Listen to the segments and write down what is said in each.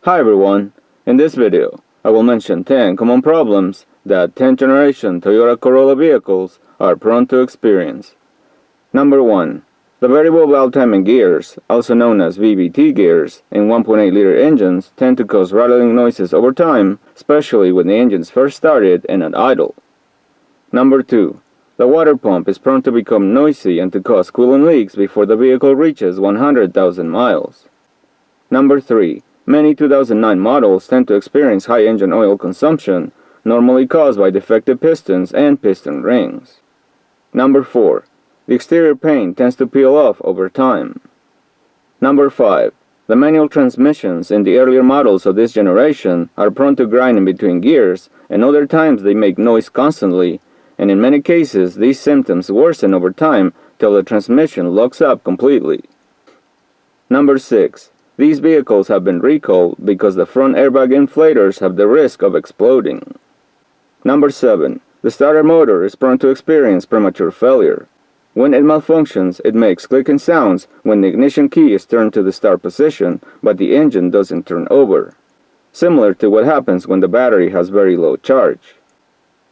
Hi everyone, in this video I will mention 10 common problems that 10th generation Toyota Corolla vehicles are prone to experience. Number 1. The variable valve timing gears, also known as VVT gears, in 1.8-liter engines tend to cause rattling noises over time, especially when the engines first started and at idle. Number 2. The water pump is prone to become noisy and to cause coolant leaks before the vehicle reaches 100,000 miles. Number 3. Many 2009 models tend to experience high engine oil consumption, normally caused by defective pistons and piston rings. Number 4. The exterior paint tends to peel off over time. Number 5. The manual transmissions in the earlier models of this generation are prone to grinding between gears, and other times they make noise constantly, and in many cases these symptoms worsen over time till the transmission locks up completely. Number 6. These vehicles have been recalled because the front airbag inflators have the risk of exploding. Number 7. The starter motor is prone to experience premature failure. When it malfunctions, it makes clicking sounds when the ignition key is turned to the start position, but the engine doesn't turn over, similar to what happens when the battery has very low charge.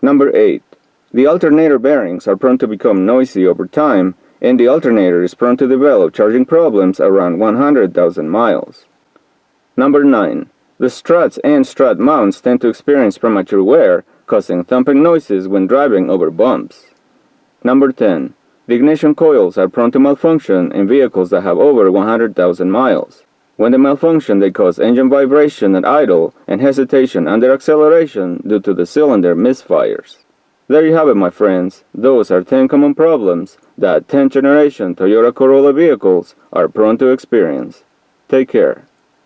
Number 8. The alternator bearings are prone to become noisy over time, and the alternator is prone to develop charging problems around 100,000 miles. Number 9. The struts and strut mounts tend to experience premature wear, causing thumping noises when driving over bumps. Number 10. The ignition coils are prone to malfunction in vehicles that have over 100,000 miles. When they malfunction, they cause engine vibration at idle and hesitation under acceleration due to the cylinder misfires. There you have it, my friends. Those are 10 common problems that 10th generation Toyota Corolla vehicles are prone to experience. Take care.